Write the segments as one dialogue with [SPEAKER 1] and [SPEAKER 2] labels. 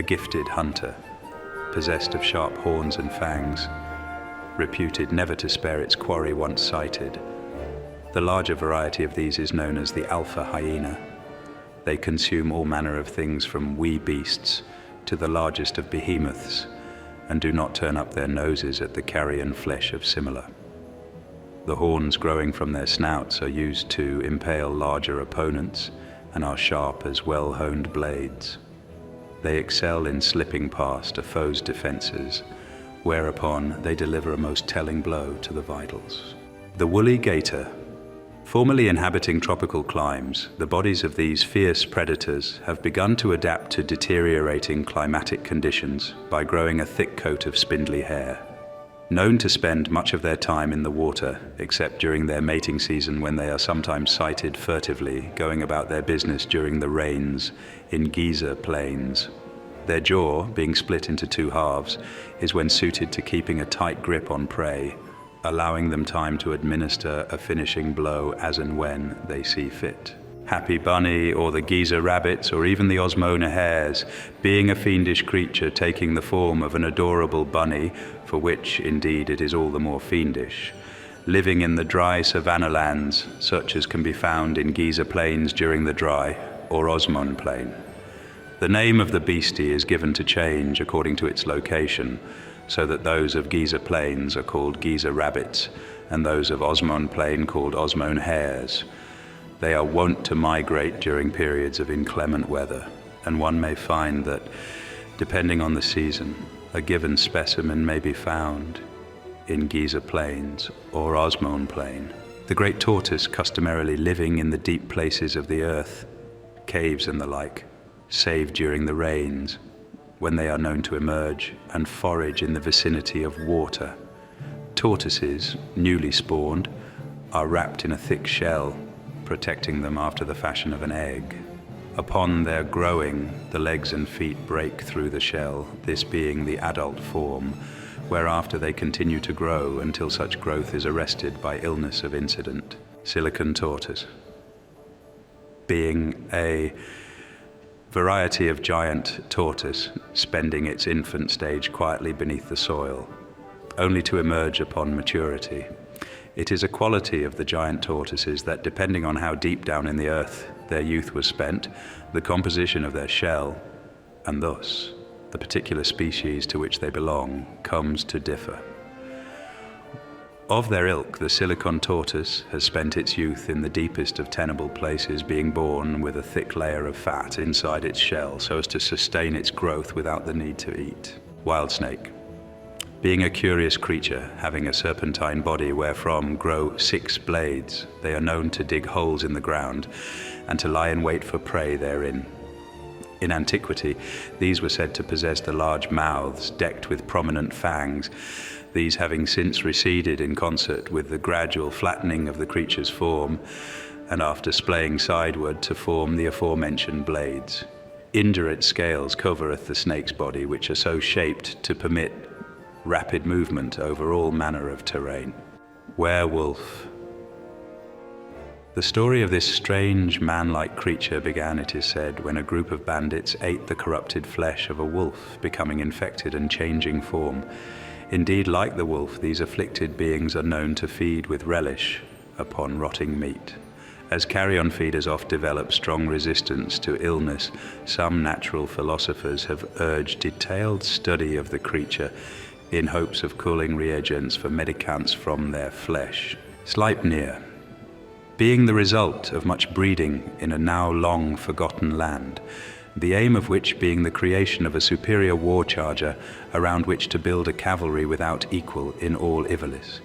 [SPEAKER 1] a gifted hunter, possessed of sharp horns and fangs, reputed never to spare its quarry once sighted. The larger variety of these is known as the alpha hyena. They consume all manner of things from wee beasts to the largest of behemoths, and do not turn up their noses at the carrion flesh of similar. The horns growing from their snouts are used to impale larger opponents and are sharp as well-honed blades. They excel in slipping past a foe's defenses, whereupon they deliver a most telling blow to the vitals. The woolly gator. Formerly inhabiting tropical climes, the bodies of these fierce predators have begun to adapt to deteriorating climatic conditions by growing a thick coat of spindly hair. Known to spend much of their time in the water, except during their mating season when they are sometimes sighted furtively going about their business during the rains in Giza Plains. Their jaw, being split into two halves, is when suited to keeping a tight grip on prey, allowing them time to administer a finishing blow as and when they see fit. Happy bunny, or the Giza rabbits, or even the Osmona hares, being a fiendish creature taking the form of an adorable bunny, for which, indeed, it is all the more fiendish, living in the dry savanna lands, such as can be found in Giza Plains during the dry, or Osmone Plain. The name of the beastie is given to change according to its location, so that those of Giza Plains are called Giza rabbits, and those of Osmone Plain called Osmone hares. They are wont to migrate during periods of inclement weather, and one may find that, depending on the season, a given specimen may be found in Giza Plains or Osmone Plain. The great tortoise customarily living in the deep places of the earth, caves and the like, save during the rains, when they are known to emerge and forage in the vicinity of water. Tortoises, newly spawned, are wrapped in a thick shell, protecting them after the fashion of an egg. Upon their growing, the legs and feet break through the shell, this being the adult form, whereafter they continue to grow until such growth is arrested by illness of incident. Silicon tortoise, being a variety of giant tortoise spending its infant stage quietly beneath the soil, only to emerge upon maturity. It is a quality of the giant tortoises that, depending on how deep down in the earth their youth was spent, the composition of their shell, and thus the particular species to which they belong, comes to differ. Of their ilk, the silicon tortoise has spent its youth in the deepest of tenable places, being born with a thick layer of fat inside its shell so as to sustain its growth without the need to eat. Wild snake. Being a curious creature, having a serpentine body wherefrom grow 6 blades, they are known to dig holes in the ground and to lie in wait for prey therein. In antiquity, these were said to possess the large mouths decked with prominent fangs, these having since receded in concert with the gradual flattening of the creature's form, and after splaying sideward to form the aforementioned blades. Indurate scales covereth the snake's body, which are so shaped to permit rapid movement over all manner of terrain. Werewolf. The story of this strange man-like creature began, it is said, when a group of bandits ate the corrupted flesh of a wolf, becoming infected and changing form. Indeed, like the wolf, these afflicted beings are known to feed with relish upon rotting meat. As carrion feeders oft develop strong resistance to illness, some natural philosophers have urged detailed study of the creature in hopes of cooling reagents for medicaments from their flesh. Sleipnir. Being the result of much breeding in a now long forgotten land, the aim of which being the creation of a superior war charger around which to build a cavalry without equal in all Ivalis.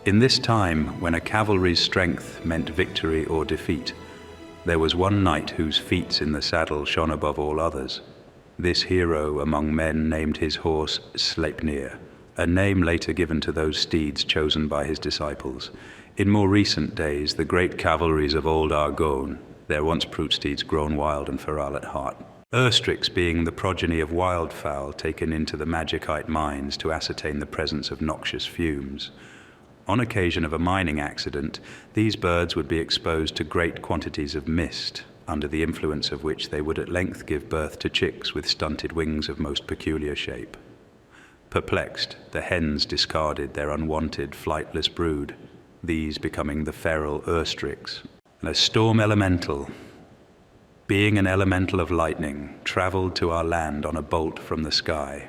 [SPEAKER 1] In this time, when a cavalry's strength meant victory or defeat, there was one knight whose feats in the saddle shone above all others. This hero among men named his horse Sleipnir, a name later given to those steeds chosen by his disciples. In more recent days, the great cavalries of old Argonne, their once brute steeds grown wild and feral at heart. Urstrix being the progeny of wildfowl taken into the magicite mines to ascertain the presence of noxious fumes. On occasion of a mining accident, these birds would be exposed to great quantities of mist, under the influence of which they would at length give birth to chicks with stunted wings of most peculiar shape. Perplexed, the hens discarded their unwanted, flightless brood, these becoming the feral urstrix. A storm elemental, being an elemental of lightning, travelled to our land on a bolt from the sky.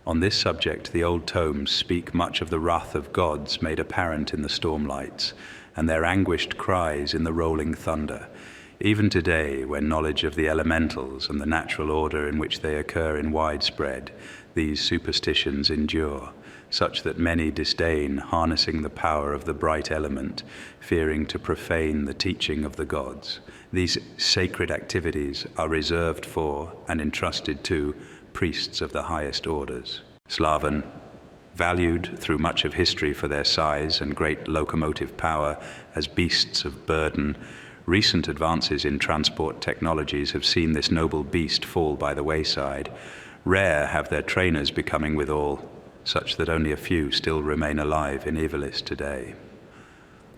[SPEAKER 1] On this subject, the old tomes speak much of the wrath of gods made apparent in the stormlights, and their anguished cries in the rolling thunder. Even today, when knowledge of the elementals and the natural order in which they occur in widespread, these superstitions endure, such that many disdain harnessing the power of the bright element, fearing to profane the teaching of the gods. These sacred activities are reserved for and entrusted to priests of the highest orders. Slaven, valued through much of history for their size and great locomotive power as beasts of burden, recent advances in transport technologies have seen this noble beast fall by the wayside. Rare have their trainers becoming withal, such that only a few still remain alive in Evilis today.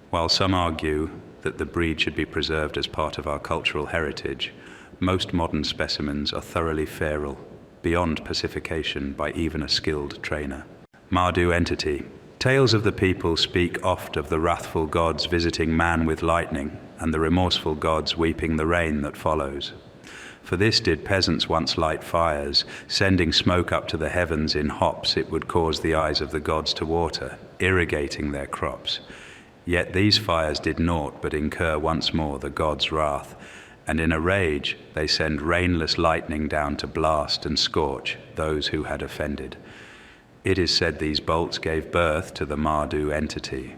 [SPEAKER 1] While some argue that the breed should be preserved as part of our cultural heritage, most modern specimens are thoroughly feral, beyond pacification by even a skilled trainer. Mardu entity. Tales of the people speak oft of the wrathful gods visiting man with lightning, and the remorseful gods weeping the rain that follows. For this did peasants once light fires, sending smoke up to the heavens in hops it would cause the eyes of the gods to water, irrigating their crops. Yet these fires did naught but incur once more the gods' wrath, and in a rage they send rainless lightning down to blast and scorch those who had offended. It is said these bolts gave birth to the Mardu entity,